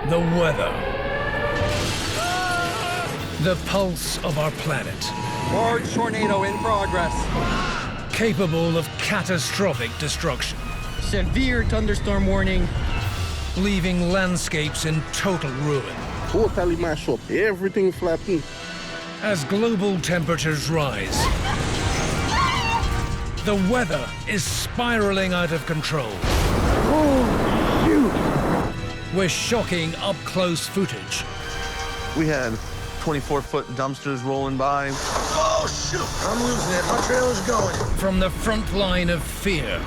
The weather. The pulse of our planet. Large tornado in progress. Capable of catastrophic destruction. Severe thunderstorm warning. Leaving landscapes in total ruin. Totally mash up, everything flattened. As global temperatures rise, the weather is spiraling out of control. Oh, shoot! With shocking up-close footage. We had 24-foot dumpsters rolling by. Oh, shoot! I'm losing it. My trailer's going. From the front line of fear.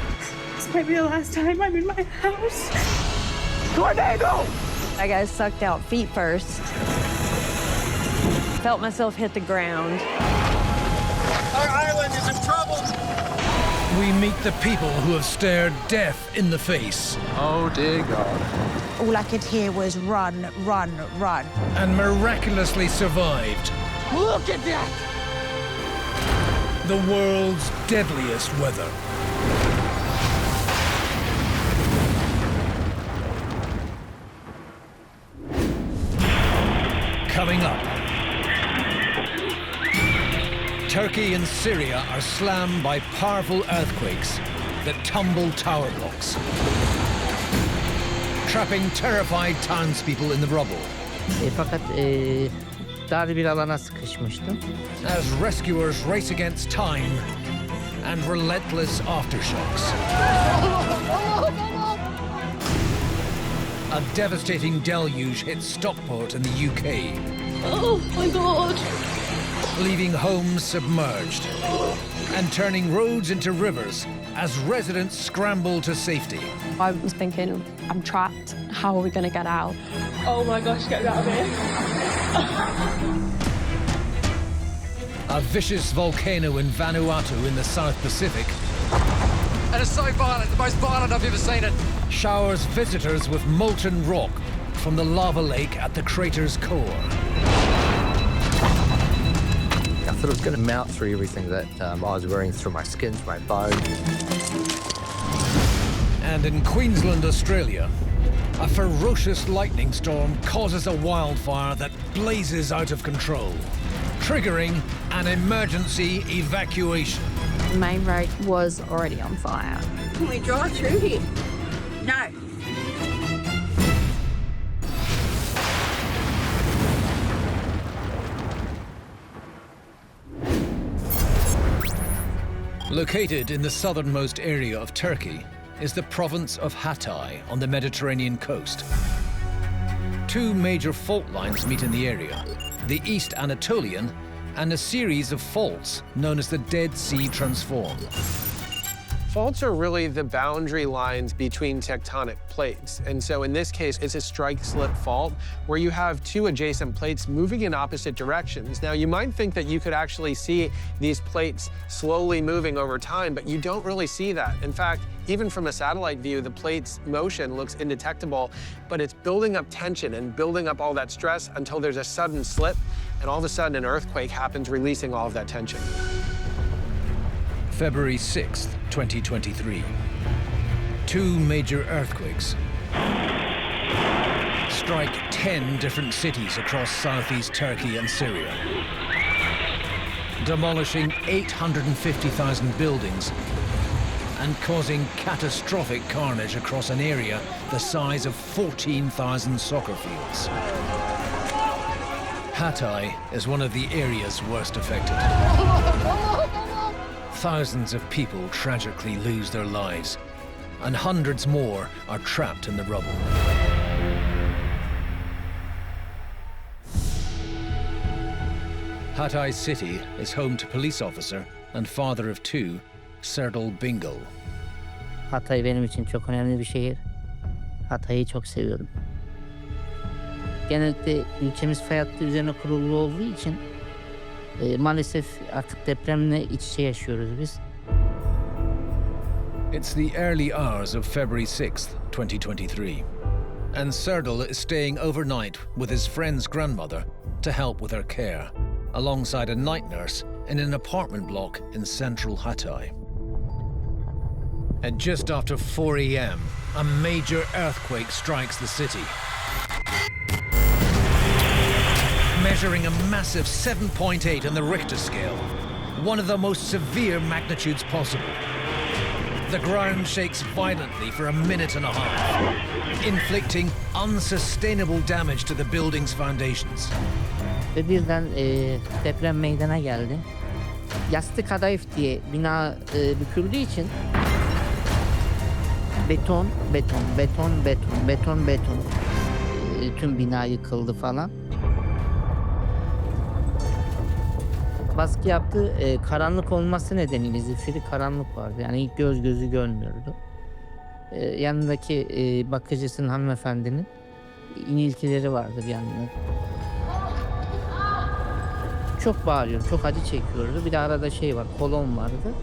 This might be the last time I'm in my house. Tornado! I got sucked out feet first. Felt myself hit the ground. Our island is in trouble. We meet the people who have stared death in the face. Oh, dear God. All I could hear was run, run, run. And miraculously survived. Look at that! The world's deadliest weather. Coming up. Turkey and Syria are slammed by powerful earthquakes that tumble tower blocks, trapping terrified townspeople in the rubble. Fakat dar bir alana sıkışmıştım. As rescuers race against time and relentless aftershocks. A devastating deluge hit Stockport in the UK. Oh my God. Leaving homes submerged and turning roads into rivers as residents scramble to safety. I was thinking, I'm trapped. How are we going to get out? Oh my gosh, get out of here. A vicious volcano in Vanuatu in the South Pacific. And it's so violent, the most violent I've ever seen it. Showers visitors with molten rock from the lava lake at the crater's core. I thought it was going to melt through everything that I was wearing, through my skin, through my bones. And in Queensland, Australia, a ferocious lightning storm causes a wildfire that blazes out of control, triggering an emergency evacuation. The main road was already on fire. Can we drive through here? No. Located in the southernmost area of Turkey is the province of Hatay on the Mediterranean coast. Two major fault lines meet in the area, the East Anatolian and a series of faults known as the Dead Sea Transform. Faults are really the boundary lines between tectonic plates. And so in this case, it's a strike-slip fault where you have two adjacent plates moving in opposite directions. Now, you might think that you could actually see these plates slowly moving over time, but you don't really see that. In fact, even from a satellite view, the plate's motion looks indetectable, but it's building up tension and building up all that stress until there's a sudden slip, and all of a sudden an earthquake happens, releasing all of that tension. February 6th, 2023. Two major earthquakes strike 10 different cities across southeast Turkey and Syria, demolishing 850,000 buildings and causing catastrophic carnage across an area the size of 14,000 soccer fields. Hatay is one of the areas worst affected. Thousands of people tragically lose their lives, and hundreds more are trapped in the rubble. Hatay City is home to police officer and father of two, Serdal Bingal. Hatay benim için çok önemli bir şehir. Hatay'ı çok seviyorum. Genellikle ülkemiz fay hattı üzerine kurulu olduğu için maalesef artık depremle iç içe yaşıyoruz biz. It's the early hours of February 6th, 2023, and Serdal is staying overnight with his friend's grandmother to help with her care, alongside a night nurse in an apartment block in central Hatay. At just after 4 a.m., a major earthquake strikes the city. measuring a massive 7.8 on the Richter scale, one of the most severe magnitudes possible. The ground shakes violently for a minute and a half, inflicting unsustainable damage to the building's foundations. Ve birden deprem meydana geldi. Yastık kadayıf diye bina büküldüğü için beton, beton, beton, beton, beton, beton. Tüm bina yıkıldı falan. Baskı yaptı. Karanlık olması nedeniyle zifiri karanlık vardı. Yani ilk göz gözü görmüyordu. Yanındaki bakıcısının hanımefendinin iniltileri vardı bir yandan. Çok bağırıyor, çok acı çekiyordu. Bir de arada şey var, kolon vardı.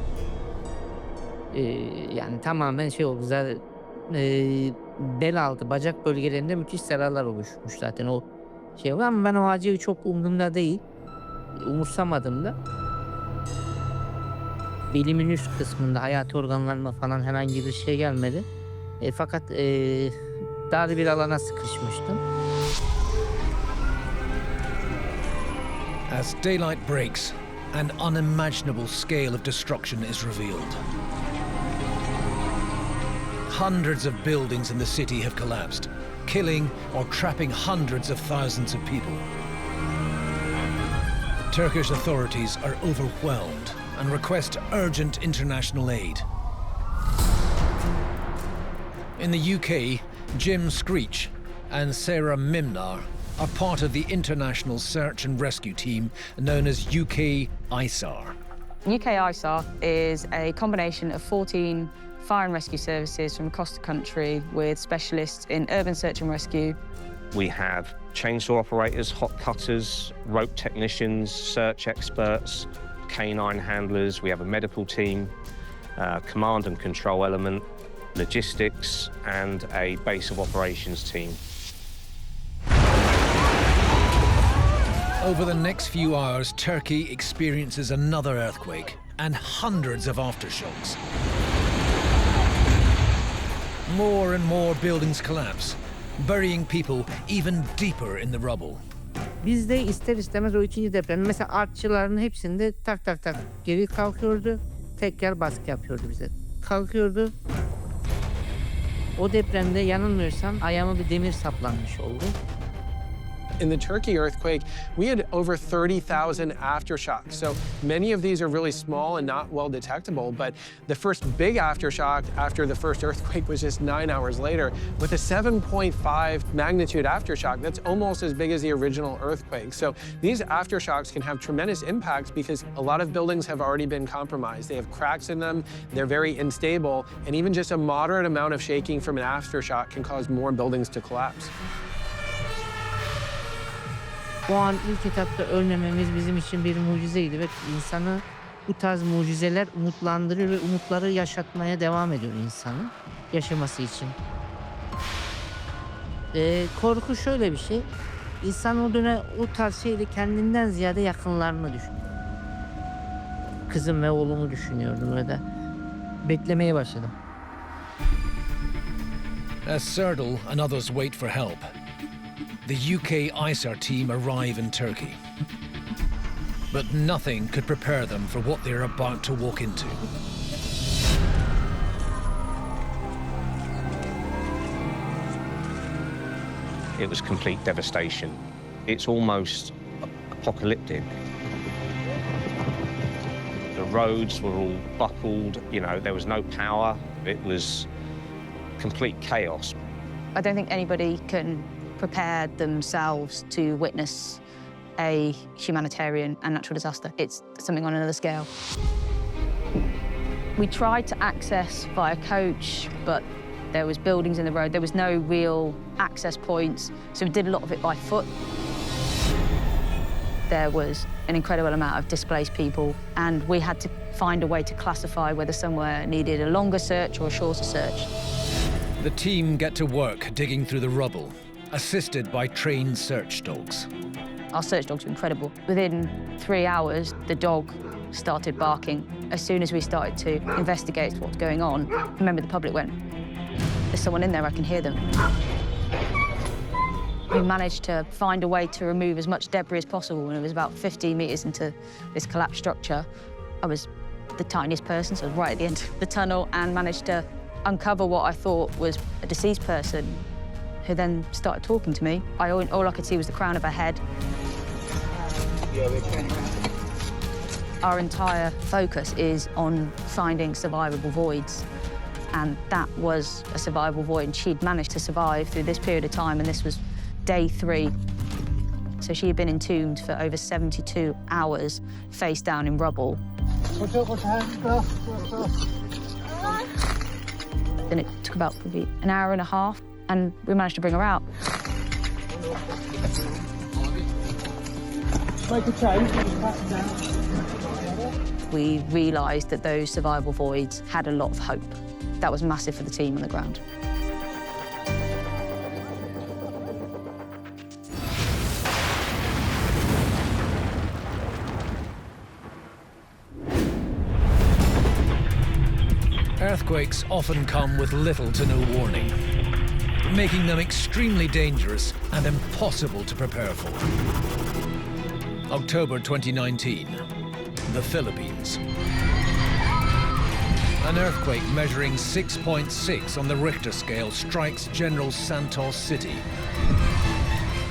Yani tamamen şey oldu. Zaten, bel altı, bacak bölgelerinde müthiş zararlar oluşmuş zaten o şey var. Ama ben o acıyı çok umurumda değil. Umursamadım da. Belimin üst kısmında hayati organlarıma falan herhangi bir şey gelmedi. Fakat dar bir alana sıkışmıştım. As daylight breaks, an unimaginable scale of destruction is revealed. Hundreds of buildings in the city have collapsed, killing or trapping hundreds of thousands of people. Turkish authorities are overwhelmed and request urgent international aid. In the UK, Jim Screech and Sarah Mimnar are part of the international search and rescue team known as UK ISAR. UK ISAR is a combination of 14 fire and rescue services from across the country with specialists in urban search and rescue. We have chainsaw operators, hot cutters, rope technicians, search experts, canine handlers. We have a medical team, command and control element, logistics, and a base of operations team. Over the next few hours, Turkey experiences another earthquake and hundreds of aftershocks. More and more buildings collapse, burying people even deeper in the rubble. Biz de ister istemez o ikinci deprem, mesela artçıların hepsinde tak tak tak geri kalkıyordu, tekrar baskı yapıyordu bize. Kalkıyordu. O depremde yanılmıyorsam ayağıma bir demir saplanmış oldu. In the Turkey earthquake, we had over 30,000 aftershocks. So many of these are really small and not well detectable, but the first big aftershock after the first earthquake was just 9 hours later with a 7.5 magnitude aftershock. That's almost as big as the original earthquake. So these aftershocks can have tremendous impacts because a lot of buildings have already been compromised. They have cracks in them, they're very unstable, and even just a moderate amount of shaking from an aftershock can cause more buildings to collapse. O an ilk etapta ölmememiz bizim için bir mucizeydi ve insanı bu tarz mucizeler umutlandırıyor ve umutları yaşatmaya devam ediyor insanı yaşaması için. Korku şöyle bir şey, insan o dönem o tarz şeyde kendinden ziyade yakınlarını düşünüyor. Kızım ve oğlumu düşünüyordum ve de beklemeye başladım. As Serdal and others wait for help, the UK ISAR team arrive in Turkey. But nothing could prepare them for what they're about to walk into. It was complete devastation. It's almost apocalyptic. The roads were all buckled, you know, there was no power. It was complete chaos. I don't think anybody can prepare themselves to witness a humanitarian and natural disaster. It's something on another scale. We tried to access via coach, but there was buildings in the road. There was no real access points, so we did a lot of it by foot. There was an incredible amount of displaced people, and we had to find a way to classify whether somewhere needed a longer search or a shorter search. The team get to work digging through the rubble, assisted by trained search dogs. Our search dogs were incredible. Within 3 hours, the dog started barking. As soon as we started to investigate what's going on, remember the public went, "There's someone in there, I can hear them." We managed to find a way to remove as much debris as possible when it was about 15 metres into this collapsed structure. I was the tiniest person, so I was right at the end of the tunnel, and managed to uncover what I thought was a deceased person, who then started talking to me. All I could see was the crown of her head. Our entire focus is on finding survivable voids, and that was a survivable void, and she'd managed to survive through this period of time, and this was day 3. So she had been entombed for over 72 hours, face down in rubble. Then it took about probably an hour and a half, and we managed to bring her out. We realised that those survival voids had a lot of hope. That was massive for the team on the ground. Earthquakes often come with little to no warning, making them extremely dangerous and impossible to prepare for. October 2019, the Philippines. An earthquake measuring 6.6 on the Richter scale strikes General Santos City,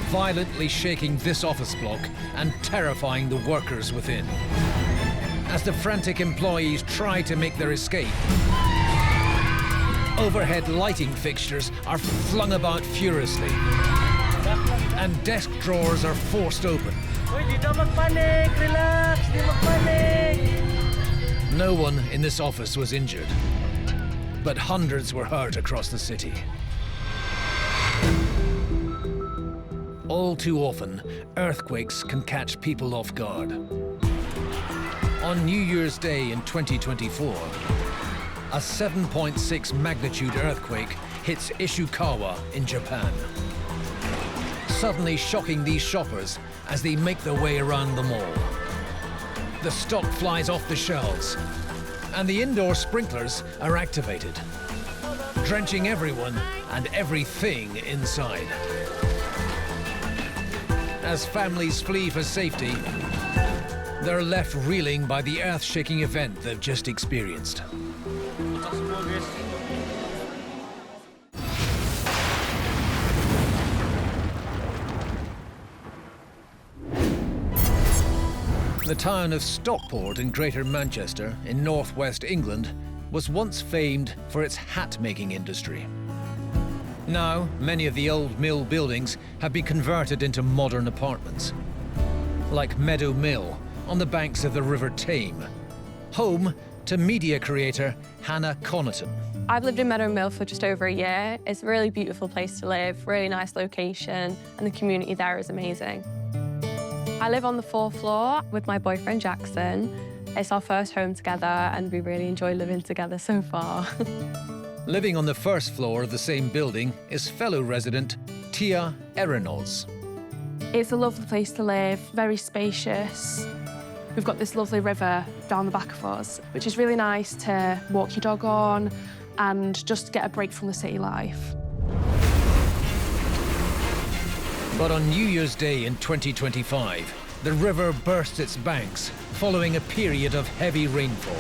violently shaking this office block and terrifying the workers within. As the frantic employees try to make their escape, overhead lighting fixtures are flung about furiously, and desk drawers are forced open. No one in this office was injured, but hundreds were hurt across the city. All too often, earthquakes can catch people off guard. On New Year's Day in 2024, a 7.6 magnitude earthquake hits Ishikawa in Japan, suddenly shocking these shoppers as they make their way around the mall. The stock flies off the shelves, and the indoor sprinklers are activated, drenching everyone and everything inside. As families flee for safety, they're left reeling by the earth-shaking event they've just experienced. The town of Stockport in Greater Manchester in northwest England was once famed for its hat-making industry. Now, many of the old mill buildings have been converted into modern apartments, like Meadow Mill on the banks of the River Tame, home to media creator Hannah Connaughton. I've lived in Meadow Mill for just over a year. It's a really beautiful place to live, really nice location, and the community there is amazing. I live on the 4th floor with my boyfriend Jackson. It's our first home together, and we really enjoy living together so far. Living on the 1st floor of the same building is fellow resident Tia Erenos. It's a lovely place to live, very spacious. We've got this lovely river down the back of us, which is really nice to walk your dog on and just get a break from the city life. But on New Year's Day in 2025, the river burst its banks following a period of heavy rainfall.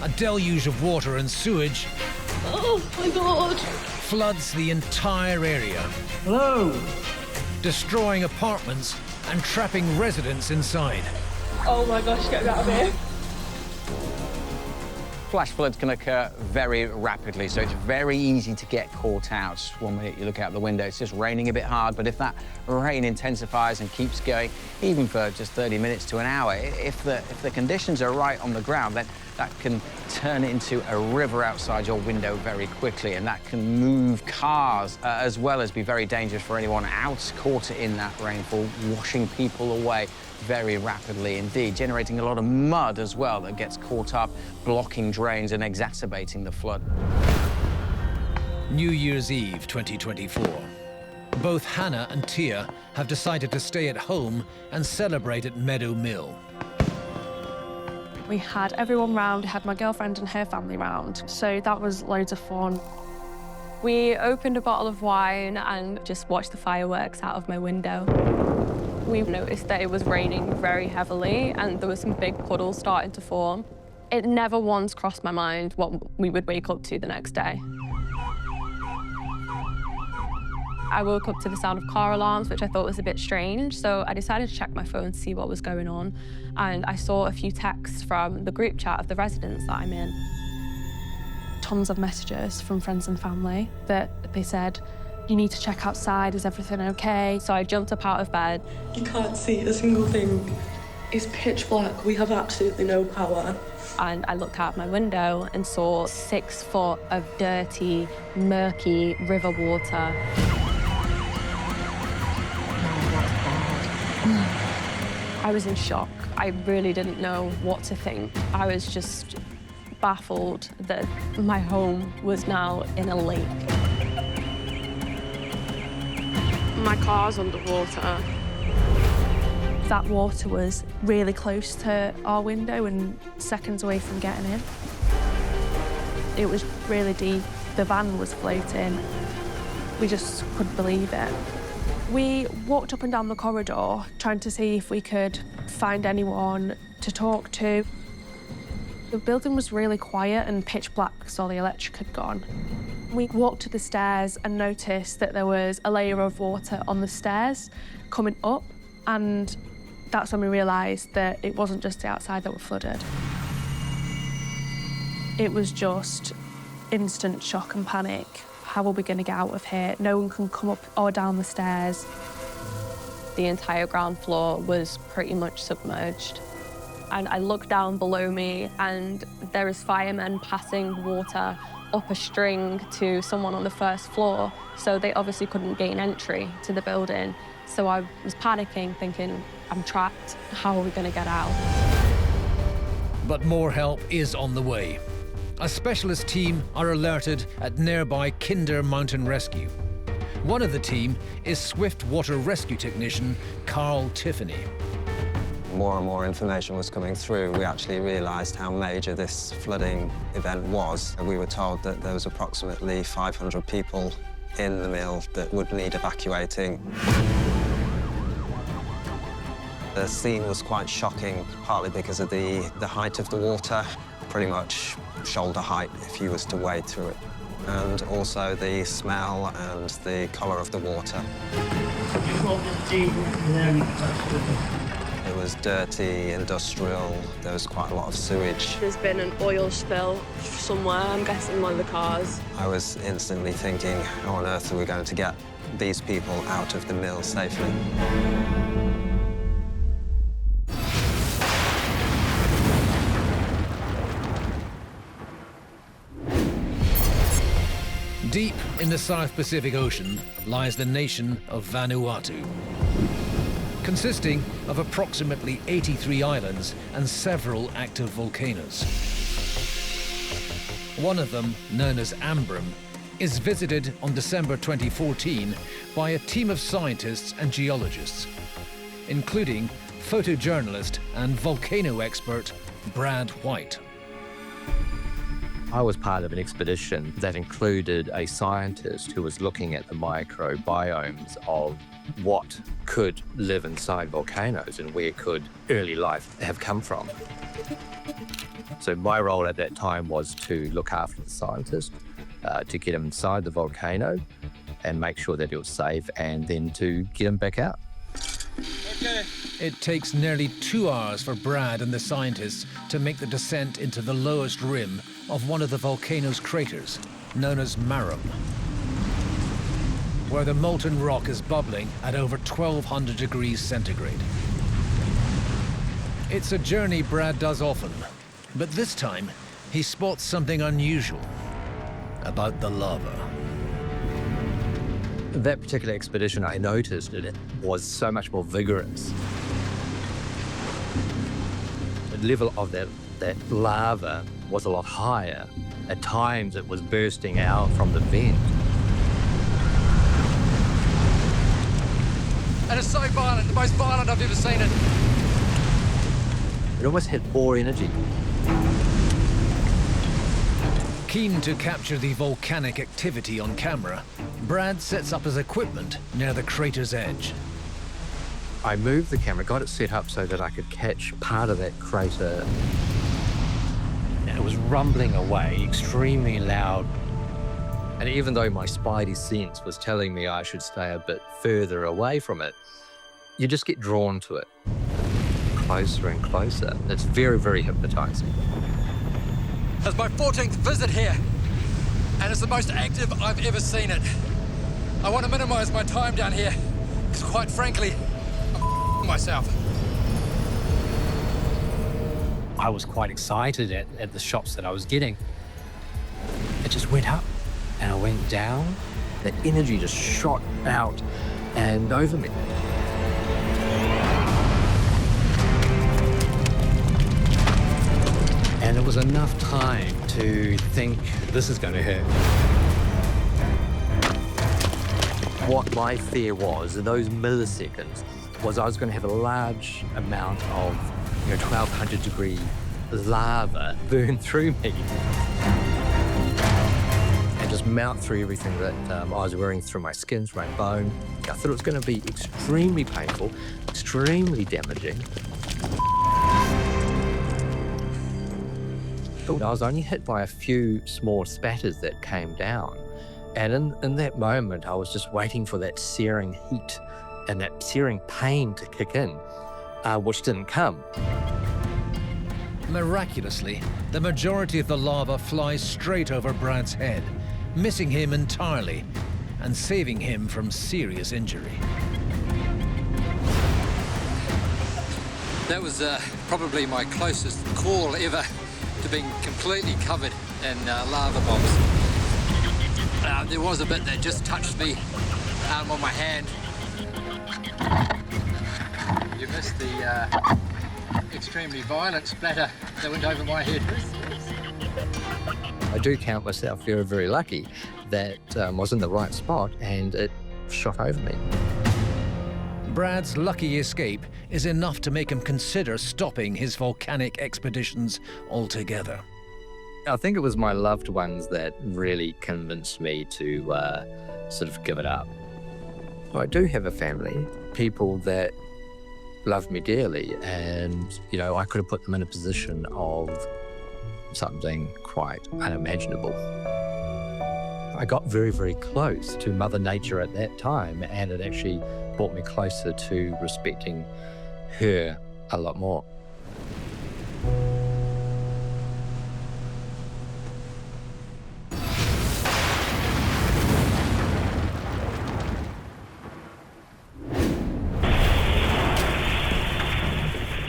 A deluge of water and sewage floods the entire area. Hello. Destroying apartments and trapping residents inside. Oh my gosh, get me out of here. Flash floods can occur very rapidly, so it's very easy to get caught out. 1 minute you look out the window, it's just raining a bit hard, but if that rain intensifies and keeps going, even for just 30 minutes to an hour, if the conditions are right on the ground, then that can turn into a river outside your window very quickly, and that can move cars, as well as be very dangerous for anyone out caught in that rainfall, washing people away very rapidly indeed, generating a lot of mud as well that gets caught up, blocking drains and exacerbating the flood. New Year's Eve 2024. Both Hannah and Tia have decided to stay at home and celebrate at Meadow Mill. We had everyone round, had my girlfriend and her family round, so that was loads of fun. We opened a bottle of wine and just watched the fireworks out of my window. We noticed that it was raining very heavily and there were some big puddles starting to form. It never once crossed my mind what we would wake up to the next day. I woke up to the sound of car alarms, which I thought was a bit strange, so I decided to check my phone to see what was going on, and I saw a few texts from the group chat of the residents that I'm in. Tons of messages from friends and family that they said, "You need to check outside, is everything okay?" So I jumped up out of bed. You can't see a single thing. It's pitch black, we have absolutely no power. And I looked out my window and saw 6 foot of dirty, murky river water. I was in shock. I really didn't know what to think. I was just baffled that my home was now in a lake. My car's underwater. That water was really close to our window and seconds away from getting in. It was really deep. The van was floating. We just couldn't believe it. We walked up and down the corridor trying to see if we could find anyone to talk to. The building was really quiet and pitch black because all the electric had gone. We walked to the stairs and noticed that there was a layer of water on the stairs coming up, and that's when we realised that it wasn't just the outside that were flooded. It was just instant shock and panic. How are we going to get out of here? No one can come up or down the stairs. The entire ground floor was pretty much submerged. And I looked down below me and there was firemen passing water up a string to someone on the first floor, so they obviously couldn't gain entry to the building. So I was panicking, thinking, I'm trapped. How are we going to get out? But more help is on the way. A specialist team are alerted at nearby Kinder Mountain Rescue. One of the team is swift water rescue technician Carl Tiffany. More and more information was coming through. We actually realised how major this flooding event was. We were told that there was approximately 500 people in the mill that would need evacuating. The scene was quite shocking, partly because of the height of the water, pretty much shoulder height if you was to wade through it, and also the smell and the colour of the water. It was dirty, industrial, there was quite a lot of sewage. There's been an oil spill somewhere, I'm guessing one of the cars. I was instantly thinking, how on earth are we going to get these people out of the mill safely? Deep in the South Pacific Ocean lies the nation of Vanuatu, consisting of approximately 83 islands and several active volcanoes. One of them, known as Ambrim, is visited on December 2014 by a team of scientists and geologists, including photojournalist and volcano expert Brad White. I was part of an expedition that included a scientist who was looking at the microbiomes of what could live inside volcanoes and where could early life have come from. So my role at that time was to look after the scientist, to get him inside the volcano and make sure that it was safe, and then to get him back out. Okay. It takes nearly 2 hours for Brad and the scientists to make the descent into the lowest rim of one of the volcano's craters, known as Marum, where the molten rock is bubbling at over 1,200 degrees centigrade. It's a journey Brad does often, but this time he spots something unusual about the lava. That particular expedition, I noticed that it was so much more vigorous. The level of that lava was a lot higher. At times, it was bursting out from the vent. And it's so violent, the most violent I've ever seen it. It almost had more energy. Keen to capture the volcanic activity on camera, Brad sets up his equipment near the crater's edge. I moved the camera, got it set up so that I could catch part of that crater. It was rumbling away, extremely loud. And even though my spidey sense was telling me I should stay a bit further away from it, you just get drawn to it. Closer and closer. It's very, very hypnotizing. It's my 14th visit here, and it's the most active I've ever seen it. I want to minimize my time down here, because quite frankly, I'm myself. I was quite excited at the shots that I was getting. It just went up, and I went down. The energy just shot out and over me. And it was enough time to think, this is going to hurt. What my fear was, in those milliseconds, was I was going to have a large amount of 1200 degree lava burn through me and just melt through everything that I was wearing, through my skin, through my bone. I thought it was going to be extremely painful, extremely damaging. I was only hit by a few small spatters that came down. And in that moment, I was just waiting for that searing heat and that searing pain to kick in, which didn't come. Miraculously, the majority of the lava flies straight over Brad's head, missing him entirely and saving him from serious injury. That was probably my closest call ever to being completely covered in lava bombs. There was a bit that just touched me on my hand. You missed the extremely violent splatter that went over my head. I do count myself very, very lucky that I was in the right spot and it shot over me. Brad's lucky escape is enough to make him consider stopping his volcanic expeditions altogether. I think it was my loved ones that really convinced me to sort of give it up. I do have a family, people that love me dearly, and I could have put them in a position of something quite unimaginable. I got very, very close to Mother Nature at that time, and it actually brought me closer to respecting her a lot more.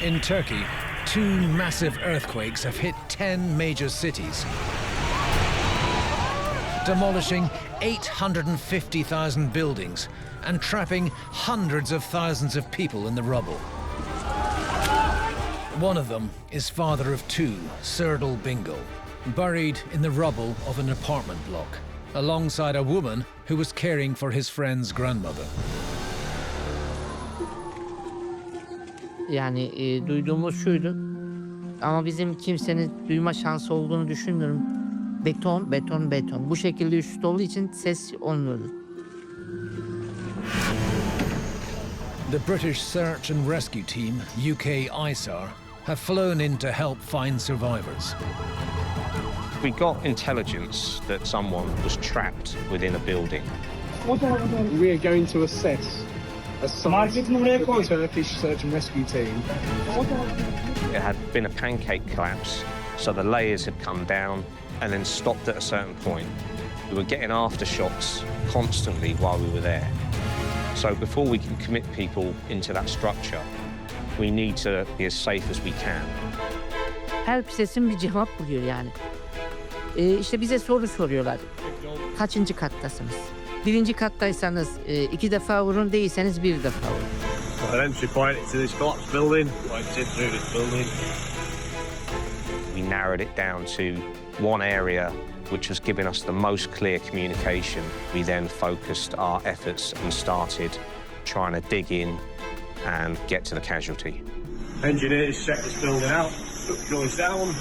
In Turkey, 2 massive earthquakes have hit 10 major cities, demolishing 850,000 buildings and trapping hundreds of thousands of people in the rubble. One of them is father of 2, Serdal Bingal, buried in the rubble of an apartment block, alongside a woman who was caring for his friend's grandmother. Yani duyduğumuz şuydu. Ama bizim kimsenin duyma şansı olduğunu düşünmüyorum. Beton, beton, beton. Bu şekilde üst olduğu için ses olmuyordu. The British Search and Rescue Team, UK ISAR, have flown in to help find survivors. We got intelligence that someone was trapped within a building. We are going to assess a site of the Turkish Search and Rescue Team. It had been a pancake collapse, so the layers had come down and then stopped at a certain point. We were getting aftershocks constantly while we were there. So before we can commit people into that structure, we need to be as safe as we can. Her sesin bir cevap buluyor yani. İşte bize soru soruyorlar. Kaçıncı kattasınız? 1. kattaysanız 2 defa vurun, değilseniz 1 defa vurun. Entry point into this collapsed building. Went in through this building. We narrowed it down to one area which was giving us the most clear communication. We then focused our efforts and started trying to dig in and get to the casualty. Engineers checked this building out, took joints down,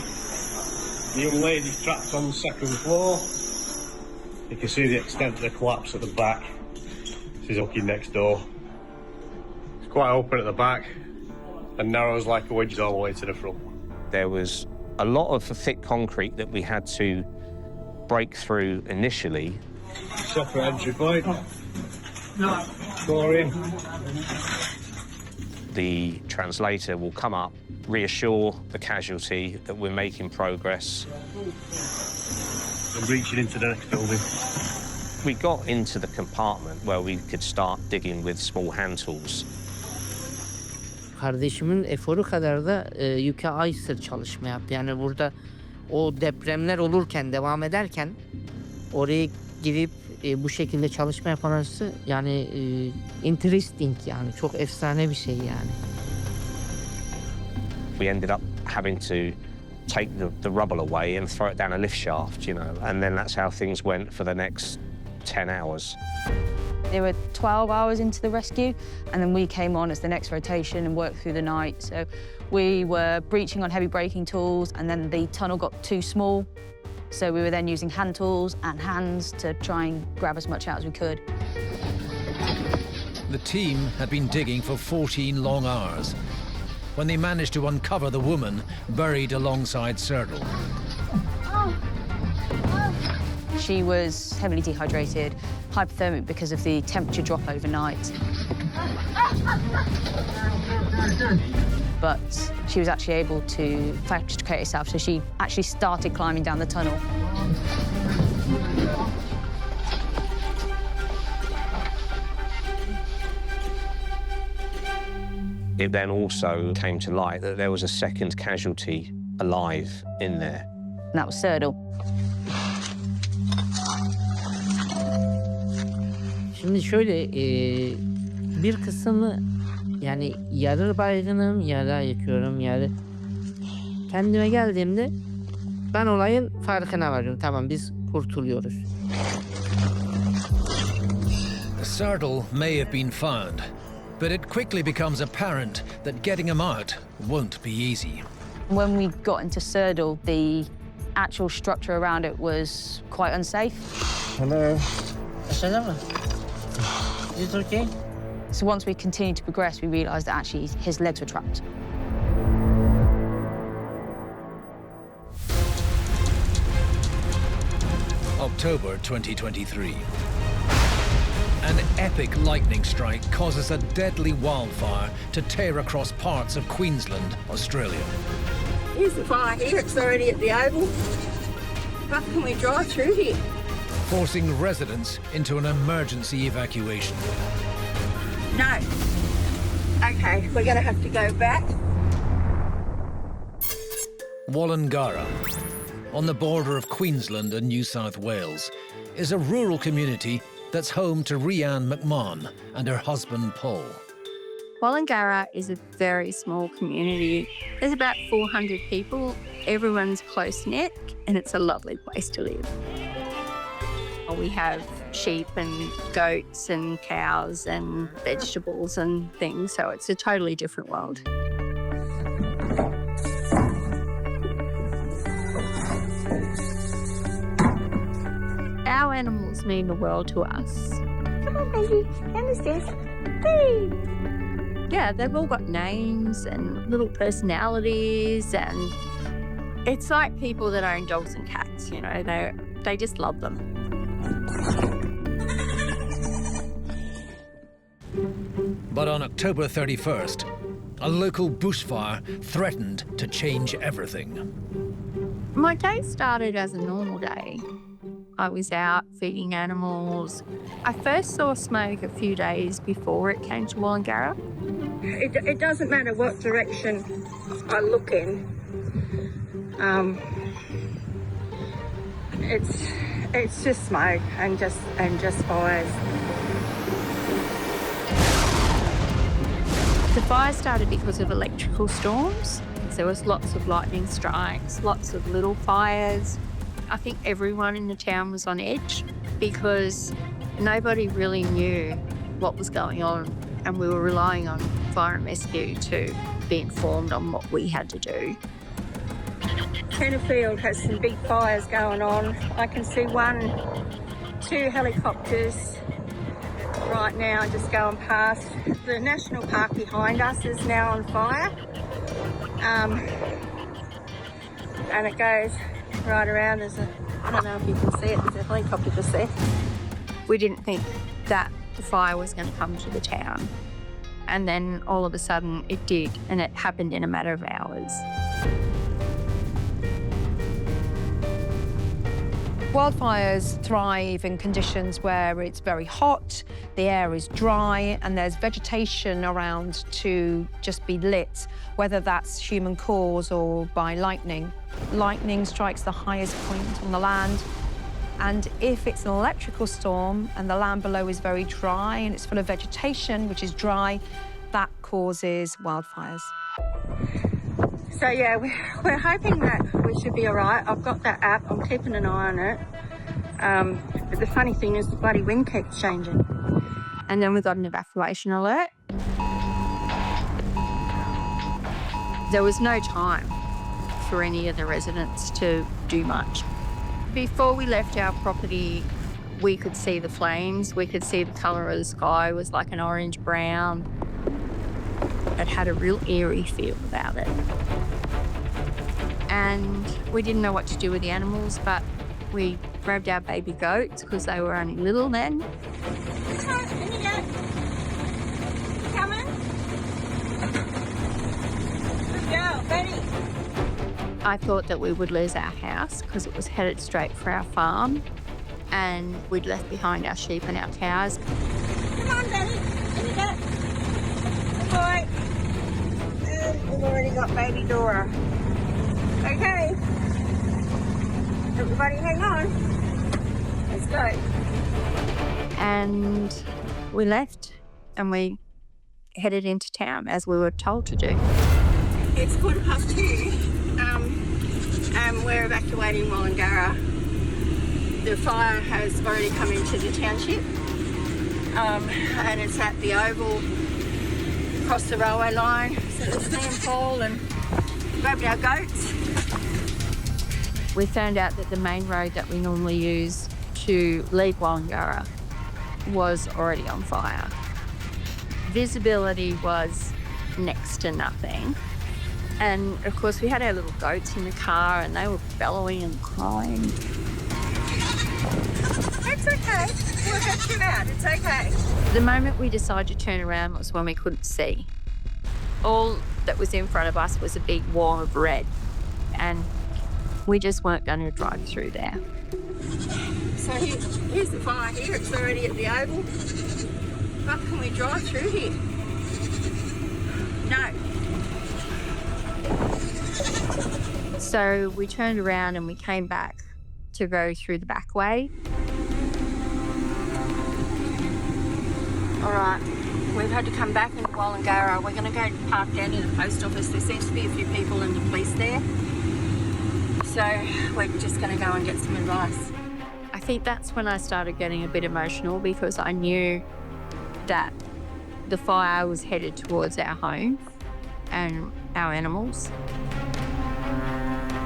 The young lady's trapped on the second floor. You can see the extent of the collapse at the back. She's looking next door. It's quite open at the back and narrows like a wedge all the way to the front. There was a lot of thick concrete that we had to break through initially. Separate entry point. Score in. The translator will come up, reassure the casualty that we're making progress. And reaching into the next building. We got into the compartment where we could start digging with small hand tools. Kardeşimin eforu kadar da yüke aysır çalışma yaptı. Yani burada o depremler olurken, devam ederken oraya girip bu şekilde çalışma yapanlarsa yani interesting yani çok efsane bir şey yani. We ended up having to take the rubble away and throw it down a lift shaft, you know, and then that's how things went for the next 10 hours. They were 12 hours into the rescue, and then we came on as the next rotation and worked through the night. So we were breaching on heavy braking tools, and then the tunnel got too small. So we were then using hand tools and hands to try and grab as much out as we could. The team had been digging for 14 long hours when they managed to uncover the woman buried alongside Serdal. She was heavily dehydrated, hypothermic because of the temperature drop overnight. But she was actually able to extricate herself, so she actually started climbing down the tunnel. It then also came to light that there was a second casualty alive in there. And that was Serdal. Şimdi şöyle bir kısmı yani yarı baygınım, yarı ayıkıyorum, yarı kendime geldiğimde ben olayın farkına varıyorum. Tamam biz kurtuluyoruz. Serdal may have been found, but it quickly becomes apparent that getting him out won't be easy. When we got into Serdal, the actual structure around it was quite unsafe. Hello. Assalamu. Is it okay? So once we continued to progress, we realised that actually his legs were trapped. October 2023. An epic lightning strike causes a deadly wildfire to tear across parts of Queensland, Australia. Here's the fire here, it's already at the oval. How can we drive through here? Forcing residents into an emergency evacuation. No. Okay, we're going to have to go back. Wollongara, on the border of Queensland and New South Wales, is a rural community that's home to Rhiann McMahon and her husband Paul. Wollongara is a very small community. There's about 400 people. Everyone's close-knit, and it's a lovely place to live. We have sheep and goats and cows and vegetables and things, so it's a totally different world. Our animals mean the world to us. Come on, baby. Come upstairs. Hey. Yeah, they've all got names and little personalities, and it's like people that own dogs and cats, you know, they just love them. But on October 31st, a local bushfire threatened to change everything. My day started as a normal day. I was out feeding animals. I first saw smoke a few days before it came to Wollongara. It doesn't matter what direction I look in. It's just smoke and just fires. The fire started because of electrical storms. There was lots of lightning strikes, lots of little fires. I think everyone in the town was on edge because nobody really knew what was going on, and we were relying on fire and rescue to be informed on what we had to do. Tenterfield has some big fires going on. I can see two helicopters right now just going past. The national park behind us is now on fire. And it goes right around. I don't know if you can see it, there's a helicopter just there. We didn't think that the fire was going to come to the town. And then all of a sudden it did, and it happened in a matter of hours. Wildfires thrive in conditions where it's very hot, the air is dry, and there's vegetation around to just be lit, whether that's human cause or by lightning. Lightning strikes the highest point on the land, and if it's an electrical storm and the land below is very dry and it's full of vegetation, which is dry, that causes wildfires. So yeah, we're hoping that we should be all right. I've got that app, I'm keeping an eye on it. But the funny thing is the bloody wind keeps changing. And then we got an evacuation alert. There was no time for any of the residents to do much. Before we left our property, we could see the flames. We could see the colour of the sky was like an orange-brown. It had a real eerie feel about it. And we didn't know what to do with the animals, but we grabbed our baby goats because they were only little then. Coming? Good girl, Betty. I thought that we would lose our house because it was headed straight for our farm, and we'd left behind our sheep and our cows. Come on, Betty. Here you go. Good boy. And we've already got baby Dora. Okay. Everybody hang on. Let's go. And we left and we headed into town as we were told to do. It's 2:15. And we're evacuating Wollongara. The fire has already come into the township. And it's at the Oval, across the railway line. So it's me and Paul and grabbed our goats. We found out that the main road that we normally use to leave Wollongara was already on fire. Visibility was next to nothing. And of course we had our little goats in the car and they were bellowing and crying. It's okay. We'll get you out. It's okay. The moment we decided to turn around was when we couldn't see. All that was in front of us was a big wall of red, and we just weren't going to drive through there. So here's the fire here. It's already at the Oval. But can we drive through here? No. So we turned around and we came back to go through the back way. All right, we've had to come back into Wollongara. We're going to go park down in the post office. There seems to be a few people and the police there. So we're just going to go and get some advice. I think that's when I started getting a bit emotional because I knew that the fire was headed towards our home and our animals.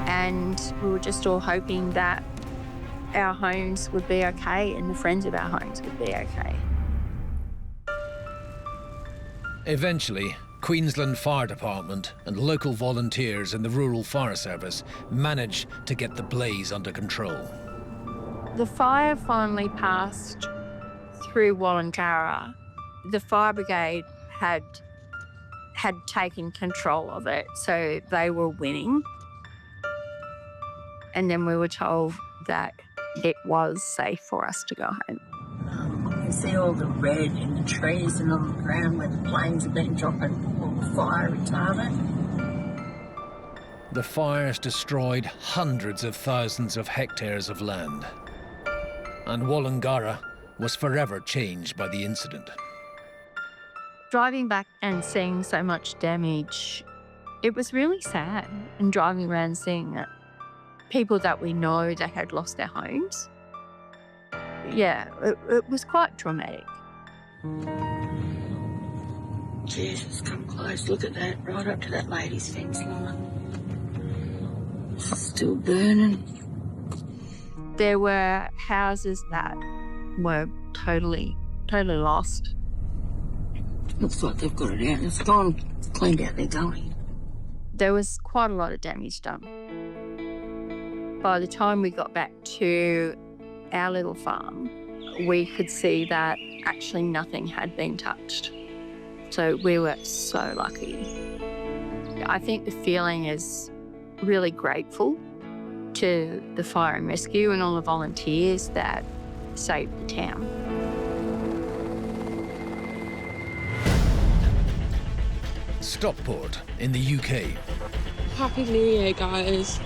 And we were just all hoping that our homes would be okay and the friends of our homes would be okay. Eventually, Queensland Fire Department and local volunteers in the Rural Fire Service managed to get the blaze under control. The fire finally passed through Wollongara. The fire brigade had taken control of it, so they were winning. And then we were told that it was safe for us to go home. You see all the red in the trees and on the ground where the planes have been dropping all the fire retardant. The fires destroyed hundreds of thousands of hectares of land. And Wollongara was forever changed by the incident. Driving back and seeing so much damage, it was really sad. And driving around seeing people that we know that had lost their homes. Yeah, it was quite traumatic. Jesus, come close. Look at that, right up to that lady's fence line. still burning. There were houses that were totally lost. Looks like they've got it out. It's gone. It's cleaned out their gully. There was quite a lot of damage done. By the time we got back to our little farm, we could see that actually nothing had been touched. So we were so lucky. I think the feeling is really grateful to the fire and rescue and all the volunteers that saved the town. Stockport in the UK. Happy New Year, guys.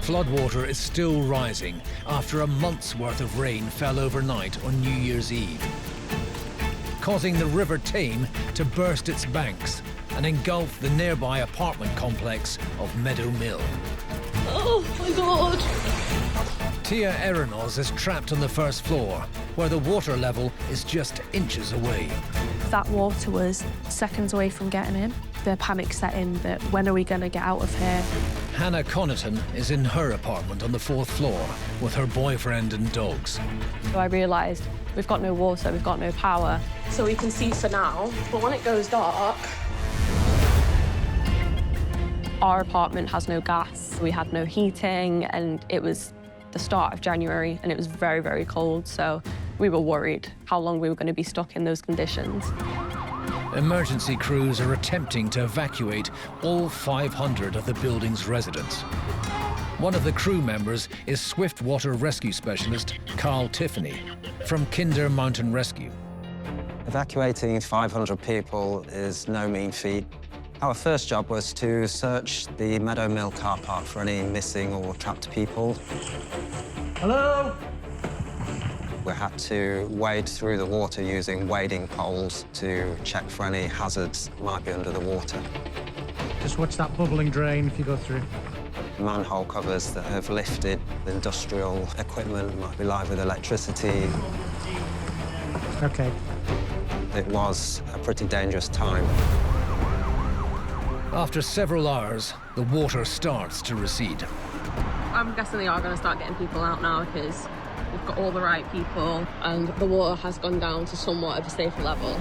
Floodwater is still rising after a month's worth of rain fell overnight on New Year's Eve, causing the River Tame to burst its banks and engulf the nearby apartment complex of Meadow Mill. Oh my God! Tia Eranos is trapped on the first floor, where the water level is just inches away. That water was seconds away from getting in. The panic set in that when are we going to get out of here? Hannah Connaughton is in her apartment on the 4th floor with her boyfriend and dogs. So I realised we've got no water, we've got no power. So we can see for now, but when it goes dark... Our apartment has no gas, we had no heating, and it was the start of January and it was very, very cold, so we were worried how long we were going to be stuck in those conditions. Emergency crews are attempting to evacuate all 500 of the building's residents. One of the crew members is swiftwater rescue specialist Carl Tiffany from Kinder Mountain Rescue. Evacuating 500 people is no mean feat. Our first job was to search the Meadow Mill car park for any missing or trapped people. Hello? We had to wade through the water using wading poles to check for any hazards that might be under the water. Just watch that bubbling drain if you go through. Manhole covers that have lifted, industrial equipment might be live with electricity. OK. It was a pretty dangerous time. After several hours, the water starts to recede. I'm guessing they are going to start getting people out now because we've got all the right people and the water has gone down to somewhat of a safer level.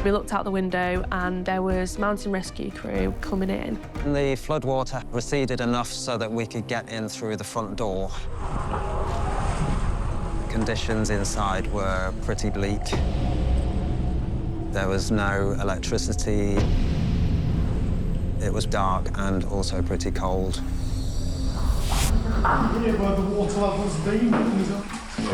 We looked out the window and there was mountain rescue crew coming in. The floodwater receded enough so that we could get in through the front door. Conditions inside were pretty bleak. There was no electricity. It was dark and also pretty cold. Where the water level's been.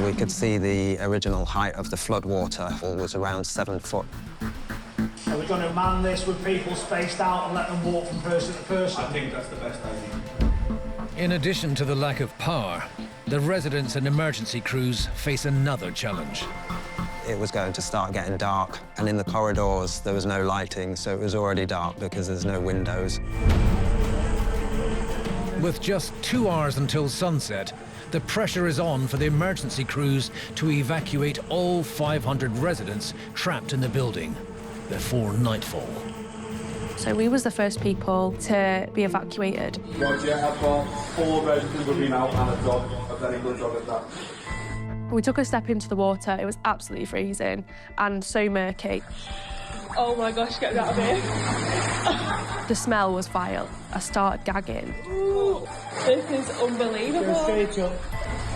We could see the original height of the floodwater was around 7 foot. Are we going to man this with people spaced out and let them walk from person to person? I think that's the best idea. In addition to the lack of power, the residents and emergency crews face another challenge. It was going to start getting dark, and in the corridors there was no lighting, so it was already dark because there's no windows. With just 2 hours until sunset, the pressure is on for the emergency crews to evacuate all 500 residents trapped in the building before nightfall. So we was the first people to be evacuated. Roger, I've got 4 residents who've been out and a dog, a very good dog at that. We took a step into the water, it was absolutely freezing and so murky. Oh my gosh, get me out of here. The smell was vile. I started gagging. Ooh, this is unbelievable. Go straight up.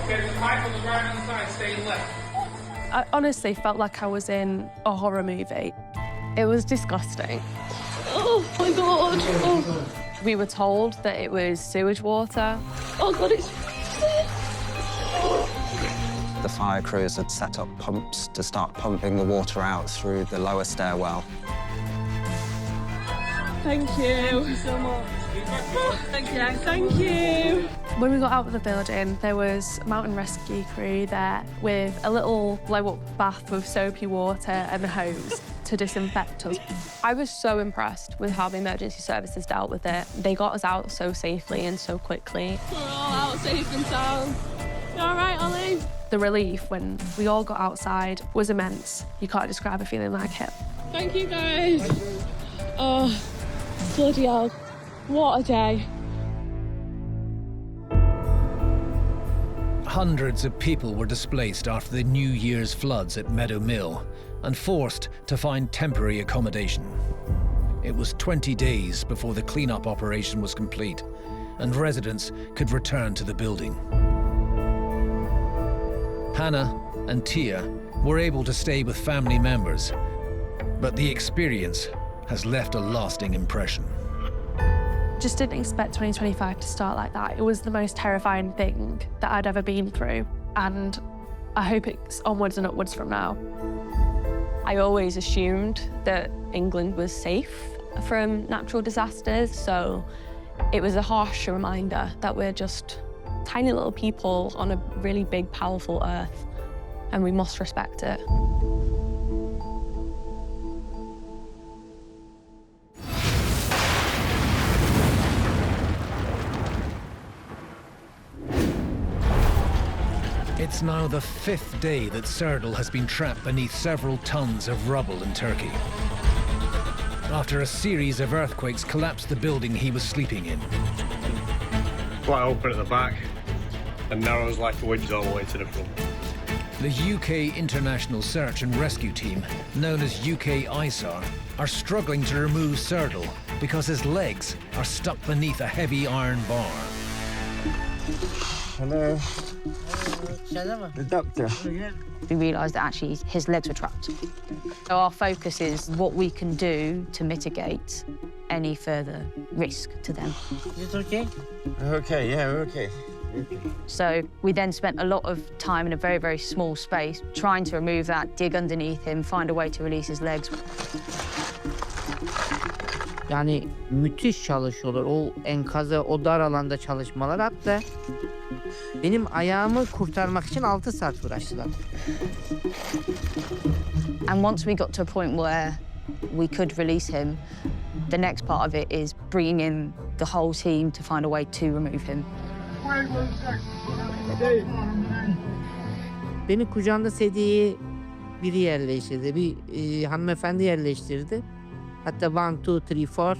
Okay, the pipe on the right hand side, stay left. I honestly felt like I was in a horror movie. It was disgusting. Oh my God. Oh. We were told that it was sewage water. Oh God, it's... The fire crews had set up pumps to start pumping the water out through the lower stairwell. Thank you. Thank you so much. Thank you. Thank you. When we got out of the building, there was a mountain rescue crew there with a little blow-up bath with soapy water and a hose to disinfect us. I was so impressed with how the emergency services dealt with it. They got us out so safely and so quickly. We're all out safe and sound. You all right, Ollie? The relief when we all got outside was immense. You can't describe a feeling like it. Thank you, guys. Oh, bloody hell. What a day. Hundreds of people were displaced after the New Year's floods at Meadow Mill and forced to find temporary accommodation. It was 20 days before the cleanup operation was complete and residents could return to the building. Hannah and Tia were able to stay with family members, but the experience has left a lasting impression. Just didn't expect 2025 to start like that. It was the most terrifying thing that I'd ever been through, and I hope it's onwards and upwards from now. I always assumed that England was safe from natural disasters, so it was a harsh reminder that we're just tiny little people on a really big, powerful earth, and we must respect it. It's now the 5th day that Serdal has been trapped beneath several tons of rubble in Turkey, after a series of earthquakes collapsed the building he was sleeping in. Quite open at the back and narrows like a wedge all the way to the front. The UK International Search and Rescue Team, known as UK ISAR, are struggling to remove Serdal because his legs are stuck beneath a heavy iron bar. Hello. The doctor. We realised that actually his legs were trapped. So our focus is what we can do to mitigate any further risk to them. Is it okay? Okay, yeah, we're okay. So we then spent a lot of time in a very, very small space trying to remove that, dig underneath him, find a way to release his legs. Yani müthiş çalışıyorlar. O enkaza, o dar alanda çalışmalar. Hatta benim ayağımı kurtarmak için 6 saat uğraştılar. And once we got to a point where we could release him, the next part of it is bringing in the whole team to find a way to remove him. Beni kucağında sedyeye biri yerleştirdi. Bir hanımefendi yerleştirdi. Hatta 1, 2, 3, 4.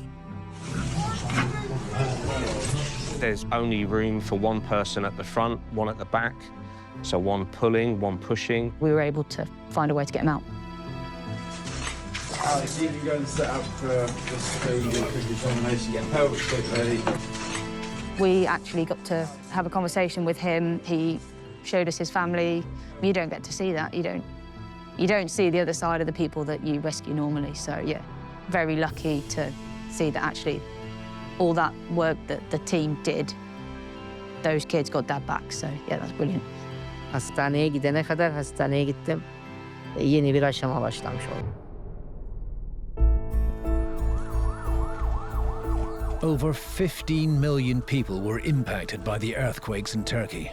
There's only room for one person at the front, one at the back. So one pulling, one pushing. We were able to find a way to get him out. Alex, you can go and set up the speed and determination, get pelvic fit ready. We actually got to have a conversation with him. He showed us his family. You don't get to see that. You don't see the other side of the people that you rescue normally. So yeah, very lucky to see that actually all that work that the team did, those kids got that back. So yeah, that's brilliant. Hastaneye gidene kadar hastaneye gittim. Yeni bir aşama başlamış oldu. Over 15 million people were impacted by the earthquakes in Turkey,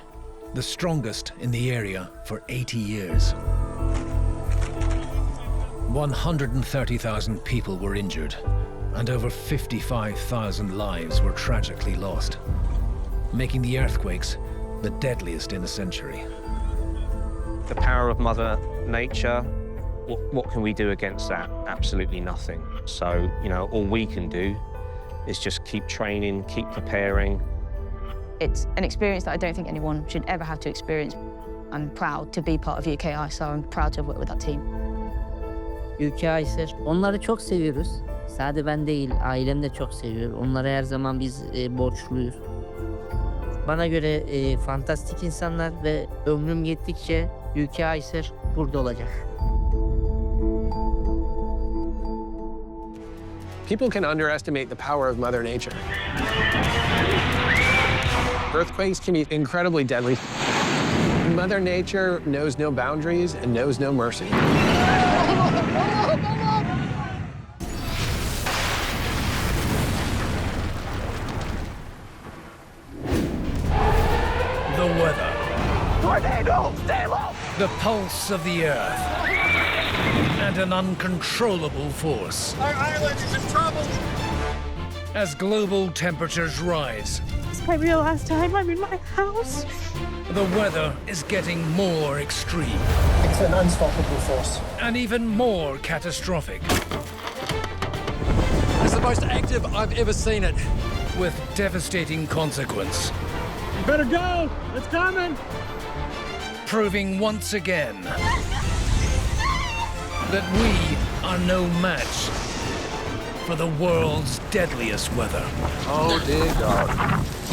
the strongest in the area for 80 years. 130,000 people were injured, and over 55,000 lives were tragically lost, making the earthquakes the deadliest in a century. The power of Mother Nature, what can we do against that? Absolutely nothing. So, all we can do is just keep training, keep preparing. It's an experience that I don't think anyone should ever have to experience. I'm proud to be part of UK ISAR. I'm proud to have worked with that team. UK ISAR, onları çok seviyoruz. Sadece ben değil, ailem de çok seviyor. Onlara her zaman biz borçluyuz. Bana göre fantastik insanlar ve ömrüm yettikçe UK ISAR burada olacak. People can underestimate the power of Mother Nature. Earthquakes can be incredibly deadly. Mother Nature knows no boundaries and knows no mercy. The weather. Tornado, stay low! The pulse of the earth. And an uncontrollable force. Our island is in trouble! As global temperatures rise, It's my real last time I'm in my house. the weather is getting more extreme. It's an unstoppable force. And even more catastrophic. It's the most active I've ever seen it. With devastating consequence. You better go! It's coming! proving once again that we are no match for the world's deadliest weather. Oh, dear God.